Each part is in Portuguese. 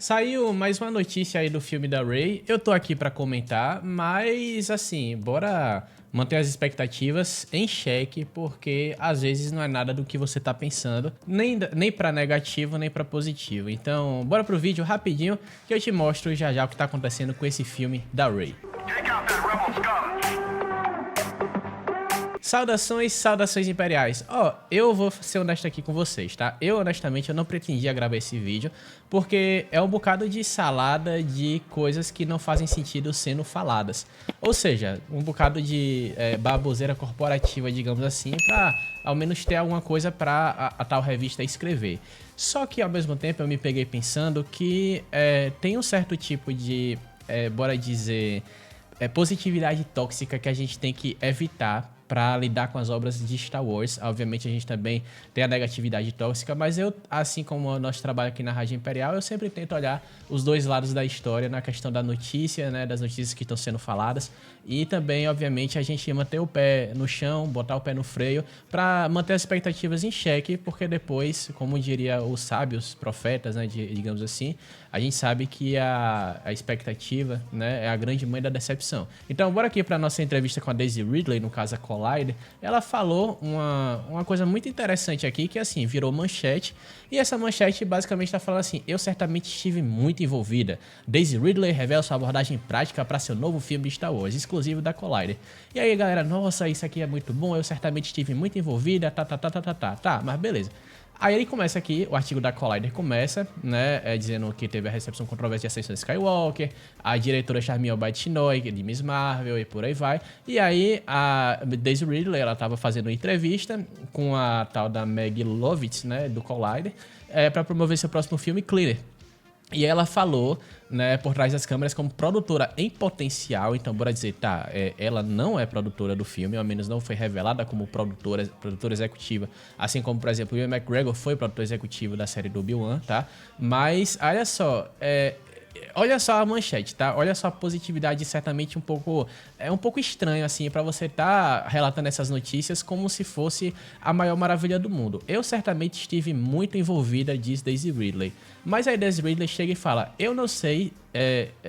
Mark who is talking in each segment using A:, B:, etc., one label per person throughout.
A: Saiu mais uma notícia aí do filme da Rey. Eu tô aqui pra comentar, mas assim, bora manter as expectativas em xeque, porque às vezes não é nada do que você tá pensando, nem pra negativo, nem pra positivo. Então, bora pro vídeo rapidinho que eu te mostro já já o que tá acontecendo com esse filme da Rey. Saudações imperiais. Eu vou ser honesto aqui com vocês, tá? Honestamente, eu não pretendia gravar esse vídeo, porque é um bocado de salada de coisas que não fazem sentido sendo faladas. Ou seja, um bocado de baboseira corporativa, digamos assim, pra ao menos ter alguma coisa pra a tal revista escrever. Só que, ao mesmo tempo, eu me peguei pensando que tem um certo tipo de, bora dizer, positividade tóxica que a gente tem que evitar para lidar com as obras de Star Wars. Obviamente a gente também tem a negatividade tóxica, mas eu, assim como o nosso trabalho aqui na Rádio Imperial, eu sempre tento olhar os dois lados da história na questão da notícia, né, das notícias que estão sendo faladas, e também, obviamente, a gente manter o pé no chão, botar o pé no freio, para manter as expectativas em xeque, porque depois, como diria os sábios profetas, né, digamos assim, a gente sabe que a expectativa, né, é a grande mãe da decepção. Então, bora aqui para nossa entrevista com a Daisy Ridley, no caso a Collider. Ela falou uma coisa muito interessante aqui, que assim, virou manchete, e essa manchete basicamente está falando assim: eu certamente estive muito envolvida. Daisy Ridley revela sua abordagem prática para seu novo filme de Star Wars, exclusivo da Collider. E aí, galera, nossa, isso aqui é muito bom, eu certamente estive muito envolvida, tá, mas beleza. Aí ele começa aqui, o artigo da Collider começa, né, dizendo que teve a recepção controversa de Ascensão Skywalker, a diretora Sharmila Obaid-Chinoy, de Miss Marvel e por aí vai. E aí a Daisy Ridley, ela tava fazendo uma entrevista com a tal da Meg Lovitz, né, do Collider, para promover seu próximo filme, Cleaner. E ela falou, né, por trás das câmeras como produtora em potencial. Então, bora dizer, tá, ela não é produtora do filme, ao menos não foi revelada como produtora executiva, assim como, por exemplo, o Ian McGregor foi produtor executivo da série do Obi-Wan, tá? Mas, olha só a manchete, tá? Olha só a positividade, certamente um pouco estranho, assim, pra você tá relatando essas notícias como se fosse a maior maravilha do mundo. Eu certamente estive muito envolvida, diz Daisy Ridley. Mas aí Daisy Ridley chega e fala: eu não sei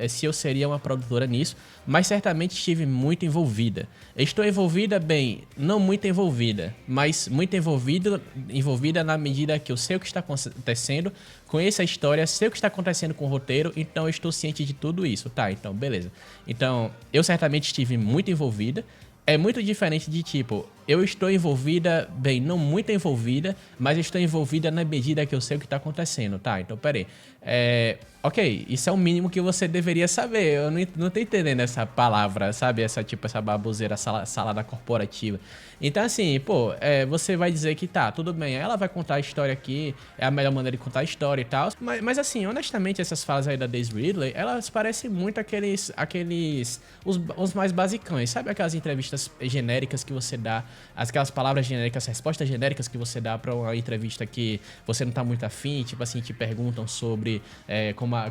A: se eu seria uma produtora nisso, mas certamente estive muito envolvida. Estou envolvida, bem, não muito envolvida, mas muito envolvida na medida que eu sei o que está acontecendo, conheço a história, sei o que está acontecendo com o roteiro, então eu estou ciente de tudo isso. Tá, então, beleza. Então, eu certamente estive muito envolvida. É muito diferente de tipo, eu estou envolvida, bem, não muito envolvida, mas estou envolvida na medida que eu sei o que está acontecendo, tá? Então, peraí. Ok, isso é o mínimo que você deveria saber. Eu não tô entendendo essa palavra, sabe? Essa baboseira, salada corporativa. Então, assim, pô, você vai dizer que tá, tudo bem, ela vai contar a história aqui, é a melhor maneira de contar a história e tal. Mas assim, honestamente, essas falas aí da Daisy Ridley, elas parecem muito os mais basicões, sabe? Aquelas entrevistas genéricas que você dá, aquelas palavras genéricas, respostas genéricas que você dá pra uma entrevista que você não tá muito afim, tipo assim, te perguntam sobre,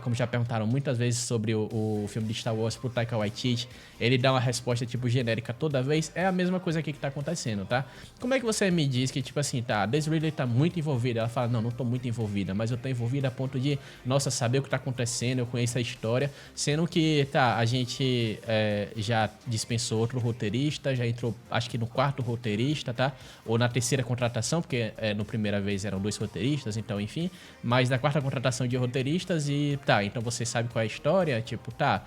A: como já perguntaram muitas vezes sobre o filme de Star Wars pro Taika Waititi, ele dá uma resposta tipo genérica toda vez. É a mesma coisa aqui que tá acontecendo, tá? Como é que você me diz que, tipo assim, tá, a Daisy Ridley tá muito envolvida? Ela fala: não tô muito envolvida, mas eu tô envolvida a ponto de, nossa, saber o que tá acontecendo, eu conheço a história, sendo que, tá, a gente já dispensou outro roteirista, já entrou, acho que no quarto roteirista, tá? Ou na terceira contratação, porque no primeira vez eram 2 roteiristas, então, enfim, mas na quarta contratação de roteiristas e, tá, então você sabe qual é a história, tipo, tá,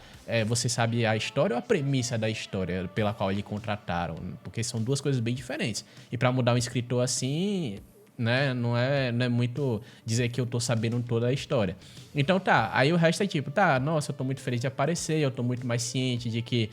A: você sabe a história ou a premissa da história pela qual eles contrataram, porque são duas coisas bem diferentes. E pra mudar um escritor assim, né, não é muito dizer que eu tô sabendo toda a história. Então tá, aí o resto é tipo, tá, nossa, eu tô muito feliz de aparecer, eu tô muito mais ciente de que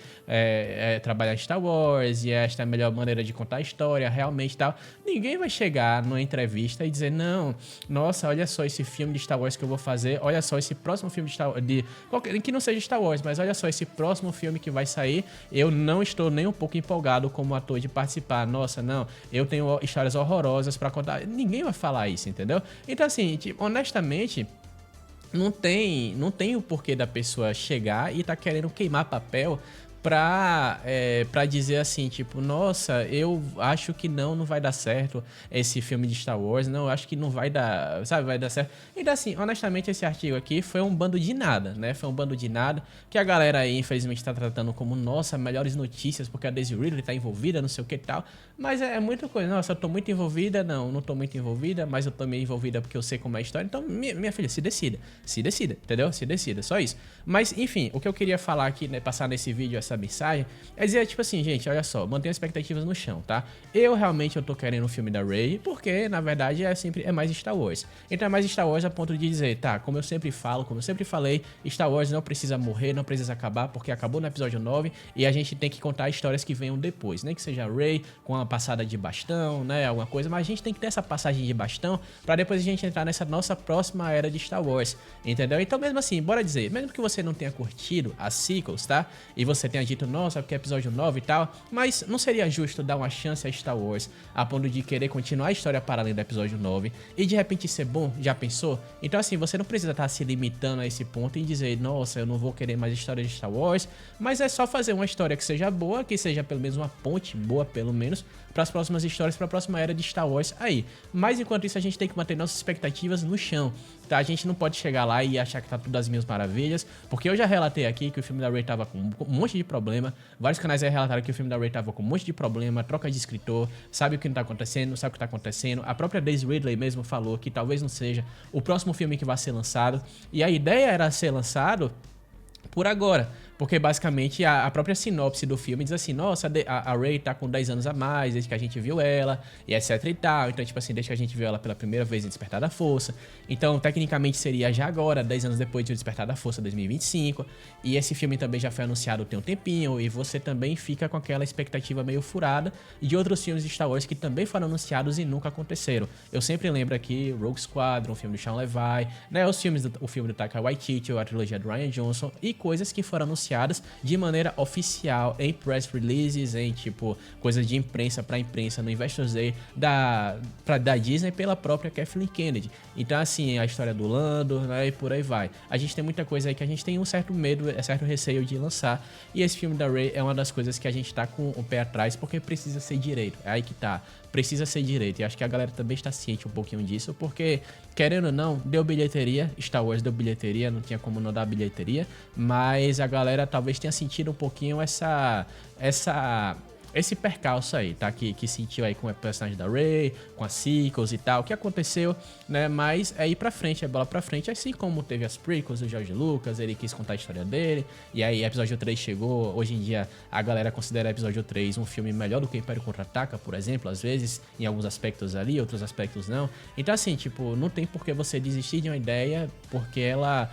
A: trabalhar em Star Wars e esta é a melhor maneira de contar a história, realmente tal. Ninguém vai chegar numa entrevista e dizer: não, nossa, olha só esse filme de Star Wars que eu vou fazer, olha só esse próximo filme de Star Wars, que não seja Star Wars, mas olha só esse próximo filme que vai sair, eu não estou nem um pouco empolgado como ator de participar, nossa, não, eu tenho histórias horrorosas pra contar. Ninguém vai falar isso, entendeu? Então assim, tipo, honestamente, não tem o porquê da pessoa chegar e tá querendo queimar papel pra dizer assim, tipo, nossa, eu acho que não vai dar certo esse filme de Star Wars, não, eu acho que não vai dar, sabe, vai dar certo. Então, assim, honestamente, esse artigo aqui foi um bando de nada, né? Foi um bando de nada que a galera aí, infelizmente, tá tratando como, nossa, melhores notícias, porque a Daisy Ridley tá envolvida, não sei o que e tal. Mas é muita coisa, nossa, eu tô muito envolvida, não tô muito envolvida, mas eu tô meio envolvida porque eu sei como é a história. Então, minha filha, se decida, entendeu? Se decida, só isso. Mas, enfim, o que eu queria falar aqui, né, passar nesse vídeo, essa mensagem, é dizer, tipo assim, gente, olha só, mantenha expectativas no chão, tá? Eu tô querendo um filme da Rey, porque, na verdade, é mais Star Wars. Então é mais Star Wars a ponto de dizer, tá, como eu sempre falo, como eu sempre falei, Star Wars não precisa morrer, não precisa acabar, porque acabou no episódio 9 e a gente tem que contar histórias que venham depois, nem que seja a Rey com uma passada de bastão, né, alguma coisa, mas a gente tem que ter essa passagem de bastão pra depois a gente entrar nessa nossa próxima era de Star Wars, entendeu? Então mesmo assim, bora dizer, mesmo que você não tenha curtido as sequels, tá? E você tenha dito, nossa, porque é episódio 9 e tal, mas não seria justo dar uma chance a Star Wars a ponto de querer continuar a história para além do episódio 9 e de repente ser bom? Já pensou? Então assim, você não precisa estar se limitando a esse ponto e dizer, nossa, eu não vou querer mais história de Star Wars, mas é só fazer uma história que seja boa, que seja pelo menos uma ponte boa, pelo menos, para as próximas histórias, para a próxima era de Star Wars aí. Mas enquanto isso, a gente tem que manter nossas expectativas no chão, tá? A gente não pode chegar lá e achar que tá tudo às minhas maravilhas, porque eu já relatei aqui que o filme da Rey tava com um monte de problema, vários canais aí relataram que o filme da Rey tava com um monte de problema, troca de escritor, sabe o que não tá acontecendo, sabe o que tá acontecendo. A própria Daisy Ridley mesmo falou que talvez não seja o próximo filme que vai ser lançado, e a ideia era ser lançado por agora, porque basicamente a própria sinopse do filme diz assim, nossa, a Rey tá com 10 anos a mais desde que a gente viu ela, e etc e tal, então tipo assim, desde que a gente viu ela pela primeira vez em Despertar da Força, então tecnicamente seria já agora, 10 anos depois de Despertar da Força, 2025, e esse filme também já foi anunciado tem um tempinho, e você também fica com aquela expectativa meio furada de outros filmes de Star Wars que também foram anunciados e nunca aconteceram. Eu sempre lembro aqui Rogue Squadron, o filme do Sean Levy, né, o filme do Taika Waititi, a trilogia do Rian Johnson, e coisas que foram anunciadas de maneira oficial em press releases, em tipo coisas de imprensa para imprensa no Investors Day da Disney pela própria Kathleen Kennedy. Então assim, a história do Lando, né, e por aí vai. A gente tem muita coisa aí que a gente tem um certo medo, certo receio de lançar, e esse filme da Rey é uma das coisas que a gente tá com o pé atrás porque precisa ser direito. É aí que tá. Precisa ser direito. E acho que a galera também está ciente um pouquinho disso, porque, querendo ou não, deu bilheteria. Star Wars deu bilheteria, não tinha como não dar bilheteria. Mas a galera talvez tenha sentido um pouquinho esse percalço aí, tá? Que sentiu aí com o personagem da Rey, com as sequels e tal, o que aconteceu, né? Mas é ir pra frente, é bola pra frente, assim como teve as prequels do George Lucas, ele quis contar a história dele, e aí episódio 3 chegou, hoje em dia a galera considera episódio 3 um filme melhor do que Império Contra-Ataca, por exemplo, às vezes, em alguns aspectos ali, outros aspectos não. Então assim, tipo, não tem por que você desistir de uma ideia, porque ela...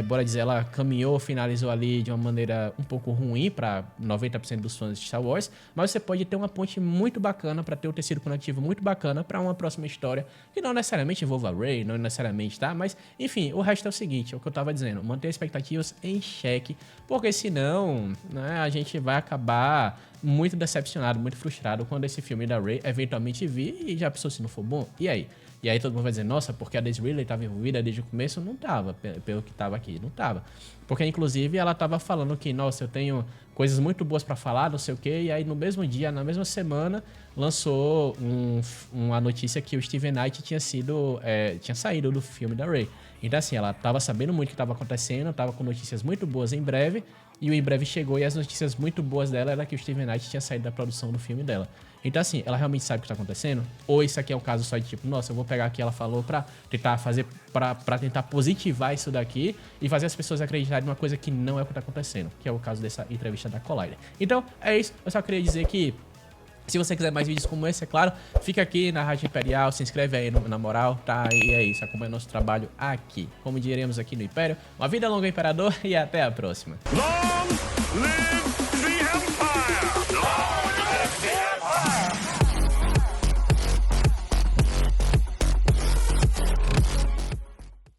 A: bora dizer, ela caminhou, finalizou ali de uma maneira um pouco ruim para 90% dos fãs de Star Wars, mas você pode ter uma ponte muito bacana para ter um tecido conectivo muito bacana para uma próxima história, que não necessariamente envolva a Rey, não necessariamente, tá? Mas, enfim, o resto é o seguinte, é o que eu tava dizendo, manter expectativas em xeque, porque senão, né, a gente vai acabar muito decepcionado, muito frustrado quando esse filme da Rey eventualmente vir e já pensou se não for bom, e aí? E aí todo mundo vai dizer, nossa, porque a Daisy Ridley estava envolvida desde o começo? Não estava, pelo que estava aqui, não estava. Porque, inclusive, ela estava falando que, nossa, eu tenho coisas muito boas para falar, não sei o quê, e aí no mesmo dia, na mesma semana, lançou uma notícia que o Steven Knight tinha saído do filme da Rey. Então, assim, ela estava sabendo muito o que estava acontecendo, estava com notícias muito boas em breve, e o em breve chegou, e as notícias muito boas dela era que o Steven Knight tinha saído da produção do filme dela. Então, assim, ela realmente sabe o que tá acontecendo? Ou isso aqui é um caso só de tipo, nossa, eu vou pegar o que ela falou pra tentar fazer, pra tentar positivar isso daqui e fazer as pessoas acreditarem em uma coisa que não é o que tá acontecendo, que é o caso dessa entrevista da Collider. Então, é isso. Eu só queria dizer que, se você quiser mais vídeos como esse, é claro, fica aqui na Rádio Imperial, se inscreve aí na moral, tá? E é isso, acompanha nosso trabalho aqui. Como diremos aqui no Império, uma vida longa, Imperador, e até a próxima.
B: Long live